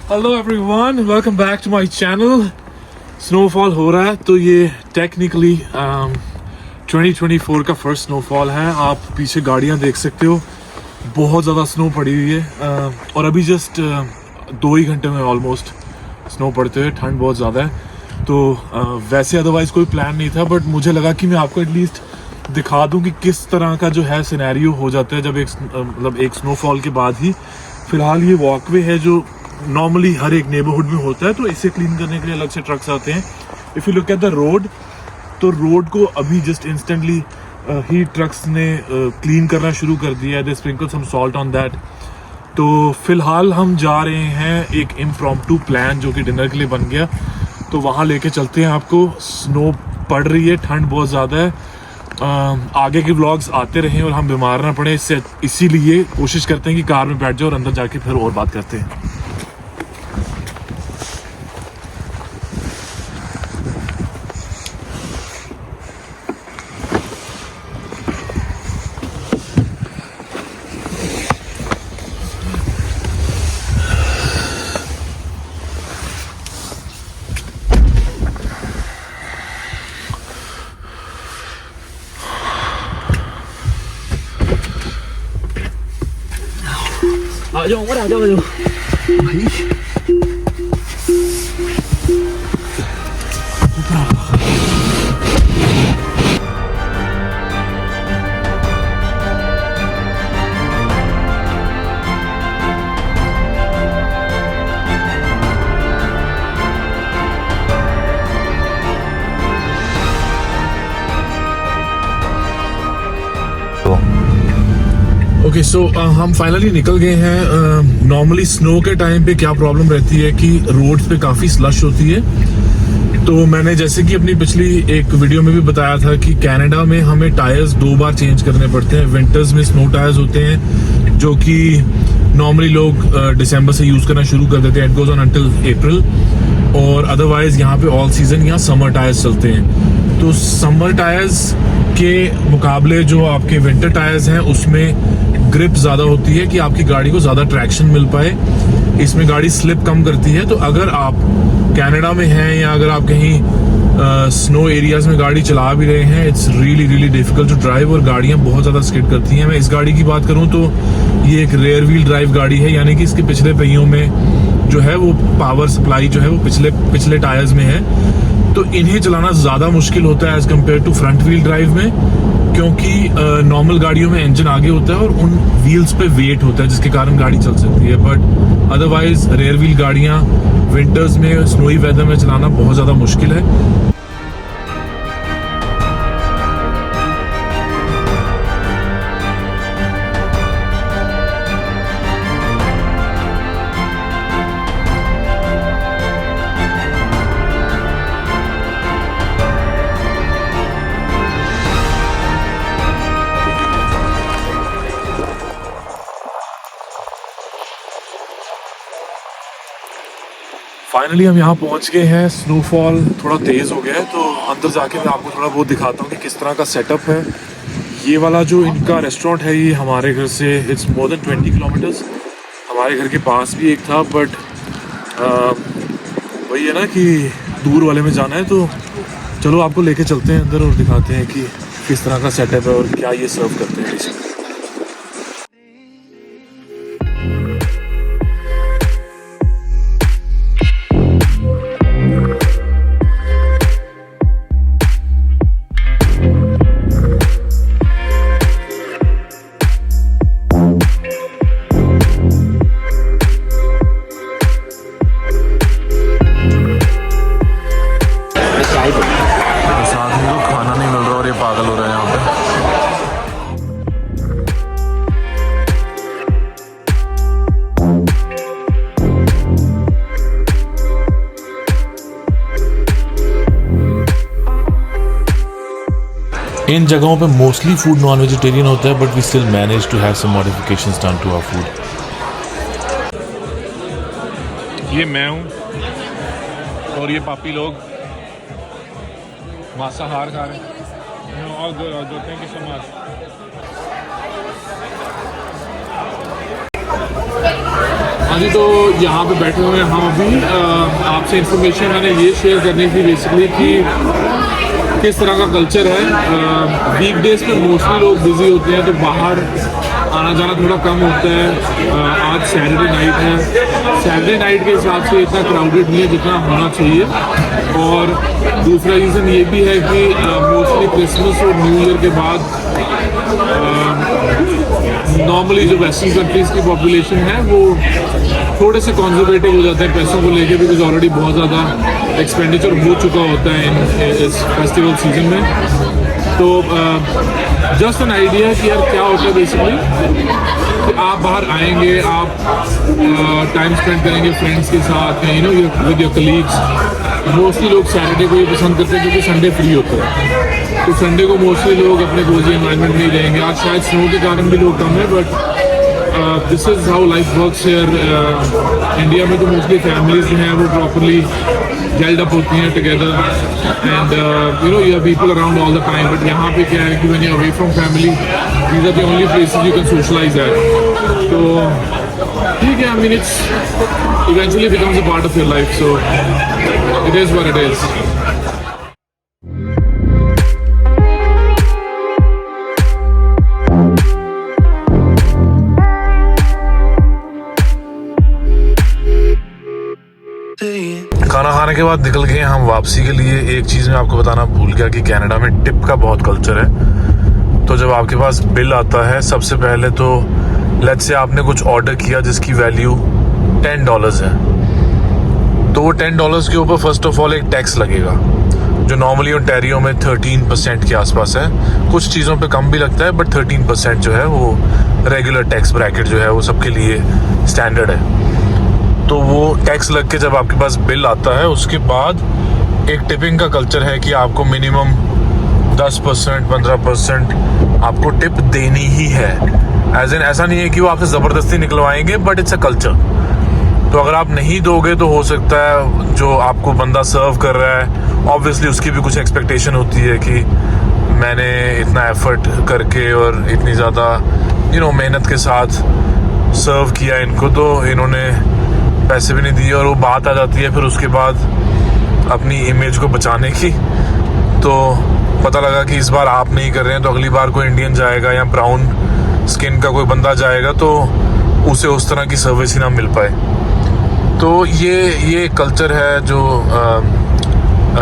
Hello everyone, welcome back to my channel. Snowfall हो रहा है तो ये टेक्निकली 2024 का फर्स्ट स्नोफॉल है। आप पीछे गाड़ियाँ देख सकते हो, बहुत ज़्यादा स्नो पड़ी हुई है और अभी जस्ट 2 ही घंटे में ऑलमोस्ट स्नो पड़ते हुए। ठंड बहुत ज़्यादा है तो वैसे अदरवाइज़ कोई प्लान नहीं था, बट मुझे लगा कि मैं आपको एटलीस्ट दिखा दूं कि किस तरह का जो है सिनेरियो हो जाता है जब एक स्नोफॉल के बाद ही। फ़िलहाल ये वॉकवे है जो नॉर्मली हर एक नेबरहुड में होता है, तो इसे क्लीन करने के लिए अलग से ट्रक्स आते हैं। If you look at the road, तो रोड को अभी जस्ट इंस्टेंटली ही ट्रक्स ने क्लीन करना शुरू कर दिया है। They sprinkle some salt on that. तो फिलहाल हम जा रहे हैं एक इम्प्रॉम्प्टू प्लान जो कि डिनर के लिए बन गया, तो वहाँ लेके चलते हैं आपको। स्नो पड़ रही है, ठंड बहुत ज़्यादा है। आगे के व्लॉग्स आते रहें और हम बीमार ना पड़े, इससे इसीलिए कोशिश करते हैं कि कार में बैठ जाओ और अंदर जाके फिर और बात करते हैं। À, vô bắt đầu cho mình okay so हम फाइनली निकल गए हैं। नॉर्मली स्नो के टाइम पे क्या प्रॉब्लम रहती है कि रोड्स पे काफ़ी स्लश होती है। तो मैंने जैसे कि अपनी पिछली एक वीडियो में भी बताया था कि कनाडा में हमें टायर्स 2 बार चेंज करने पड़ते हैं। विंटर्स में स्नो टायर्स होते हैं जो कि नॉर्मली लोग दिसंबर से यूज़ करना शुरू कर देते हैं, इट गोज ऑन अंटिल अप्रैल। और अदरवाइज यहाँ पे ऑल सीजन यहाँ समर टायर्स चलते हैं। तो समर टायर्स के मुकाबले जो आपके विंटर टायर्स हैं उसमें ग्रिप ज़्यादा होती है कि आपकी गाड़ी को ज़्यादा ट्रैक्शन मिल पाए। इसमें गाड़ी स्लिप कम करती है। तो अगर आप कनाडा में हैं या अगर आप कहीं स्नो एरियाज में गाड़ी चला भी रहे हैं, it's really difficult to drive और गाड़ियाँ बहुत ज़्यादा स्किड करती हैं। मैं इस गाड़ी की बात करूँ तो ये एक रेयर व्हील ड्राइव गाड़ी है, यानी कि इसके पिछले पहियों में जो है वो पावर सप्लाई जो है वो पिछले टायर्स में है। तो इन्हें चलाना ज़्यादा मुश्किल होता है as compare to front wheel drive में, क्योंकि नॉर्मल गाड़ियों में इंजन आगे होता है और उन व्हील्स पे वेट होता है जिसके कारण गाड़ी चल सकती है। बट अदरवाइज रेयर व्हील गाड़ियाँ विंटर्स में स्नोई वेदर में चलाना बहुत ज़्यादा मुश्किल है। फाइनली हम यहाँ पहुँच गए हैं। स्नोफॉल थोड़ा तेज़ हो गया है, तो अंदर जाके मैं आपको थोड़ा बहुत दिखाता हूँ कि किस तरह का सेटअप है। ये वाला जो इनका रेस्टोरेंट है ये हमारे घर से इट्स मोर देन 20 किलोमीटर्स। हमारे घर के पास भी एक था, बट वही है ना कि दूर वाले में जाना है। तो चलो आपको लेके चलते हैं अंदर और दिखाते हैं कि किस तरह का सेटअप है और क्या ये सर्व करते हैं। साथ में तो खाना नहीं मिल रहा और ये पागल हो रहे हैं यहाँ पे। इन जगहों पे मोस्टली फूड नॉन वेजिटेरियन होता है, but we still manage to have some modifications done to our food. ये मैं हूँ और ये पापी लोग मांसाहार खा रहे हैं। All good, thank you so much. हाँ जी, तो यहाँ पे बैठे हुए हैं हम अभी। आपसे इंफॉर्मेशन मैंने ये शेयर करनी थी बेसिकली कि किस तरह का कल्चर है। वीकडेज पे मोस्टली लोग बिजी होते हैं तो बाहर आना जाना थोड़ा कम होता है। आज सैटरडे नाइट है, सैटरडे नाइट के हिसाब से इतना क्राउडेड नहीं है जितना होना चाहिए। और दूसरा रीज़न ये भी है कि मोस्टली क्रिसमस और न्यू ईयर के बाद नॉर्मली जो वेस्टर्न कंट्रीज़ की पॉपुलेशन है वो थोड़े से कंजर्वेटिव हो जाते हैं पैसों को लेके, बिकॉज ऑलरेडी बहुत ज़्यादा एक्सपेंडिचर हो चुका होता है इस फेस्टिवल सीजन में। तो जस्ट एन आइडिया कि यार क्या होता है बेसिकली कि आप बाहर आएंगे, आप टाइम स्पेंड करेंगे फ्रेंड्स के साथ, you know, with your colleagues. Mostly लोग सैटरडे को ये पसंद करते हैं क्योंकि संडे फ्री होता है, तो संडे को मोस्टली लोग अपने कोजी एनवायरनमेंट में ही रहेंगे। आज शायद स्नो के कारण भी लोग कम है, but this is how life works here. India में तो मोस्टली फैमिलीज जो हैं वो प्रॉपरली जेल्ड अप होती हैं together, and you know, you have people around all the time. But यहाँ पे क्या है कि when you are away from family, these are the only places you can socialise at. तो ठीक है, I mean it's eventually becomes a part of your life, so it is what it is. खाना खाने के बाद निकल गए हम वापसी के लिए। एक चीज़ मैं आपको बताना भूल गया कि कनाडा में टिप का बहुत कल्चर है। तो जब आपके पास बिल आता है, सबसे पहले तो लेट्स से आपने कुछ ऑर्डर किया जिसकी वैल्यू $10 है, तो वो $10 के ऊपर फर्स्ट ऑफ ऑल एक टैक्स लगेगा जो नॉर्मली ओंटारियो में 13% के आसपास है। कुछ चीज़ों पे कम भी लगता है, बट 13% जो है वो रेगुलर टैक्स ब्रैकेट जो है वो सबके लिए स्टैंडर्ड है। तो वो टैक्स लग के जब आपके पास बिल आता है, उसके बाद एक टिपिंग का कल्चर है कि आपको मिनिमम 10% 15% आपको टिप देनी ही है। एज इन ऐसा नहीं है कि वो आपसे ज़बरदस्ती निकलवाएंगे, बट इट्स अ कल्चर। तो अगर आप नहीं दोगे तो हो सकता है जो आपको बंदा सर्व कर रहा है, ऑब्वियसली उसकी भी कुछ एक्सपेक्टेशन होती है कि मैंने इतना एफर्ट करके और इतनी ज़्यादा यू नो मेहनत के साथ सर्व किया इनको, तो इन्होंने पैसे भी नहीं दिए। और वो बात आ जाती है फिर उसके बाद अपनी इमेज को बचाने की। तो पता लगा कि इस बार आप नहीं कर रहे हैं तो अगली बार कोई इंडियन जाएगा या ब्राउन स्किन का कोई बंदा जाएगा तो उसे उस तरह की सर्विस ही ना मिल पाए। तो ये कल्चर है जो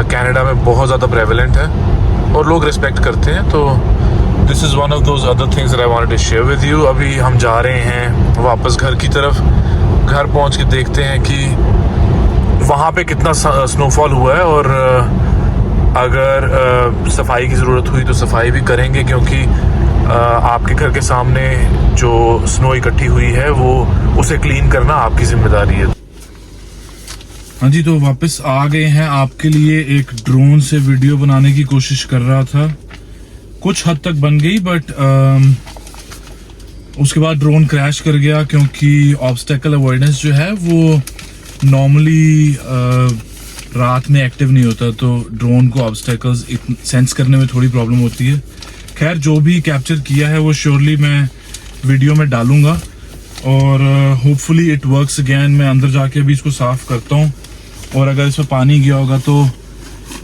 कनाडा में बहुत ज़्यादा प्रेवलेंट है और लोग रिस्पेक्ट करते हैं। तो this is one of those other things that I wanted to share with you. अभी हम जा रहे हैं वापस घर की तरफ। घर पहुंच के देखते हैं कि वहाँ पे कितना स्नोफॉल हुआ है, और अगर सफाई की ज़रूरत हुई तो सफाई भी करेंगे, क्योंकि आपके घर के सामने जो स्नो इकट्ठी हुई है वो उसे क्लीन करना आपकी जिम्मेदारी है। हाँ जी, तो वापस आ गए हैं। आपके लिए एक ड्रोन से वीडियो बनाने की कोशिश कर रहा था, कुछ हद तक बन गई, बट उसके बाद ड्रोन क्रैश कर गया क्योंकि ऑब्स्टेकल अवॉइडेंस जो है वो नॉर्मली रात में एक्टिव नहीं होता, तो ड्रोन को ऑब्स्टेकल्स सेंस करने में थोड़ी प्रॉब्लम होती है। खैर, जो भी कैप्चर किया है वो श्योरली मैं वीडियो में डालूंगा, और होपफुली इट वर्क्स अगैन। मैं अंदर जाके अभी इसको साफ करता हूँ, और अगर इसमें पानी गया होगा तो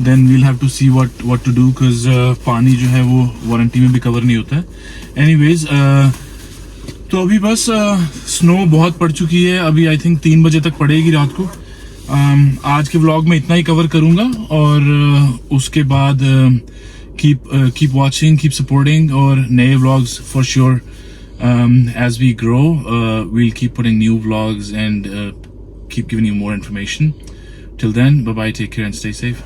then we'll have to see what to do, because पानी जो है वो वारंटी में भी कवर नहीं होता है। एनीवेज, तो अभी बस स्नो बहुत पड़ चुकी है। अभी आई थिंक 3 बजे तक पड़ेगी रात को। आज के व्लॉग में इतना ही कवर करूंगा, और उसके बाद कीप वाचिंग, कीप सपोर्टिंग, और नए vlogs for sure as we grow we'll keep putting new vlogs and keep giving you more information. Till then, bye bye, take care and stay safe.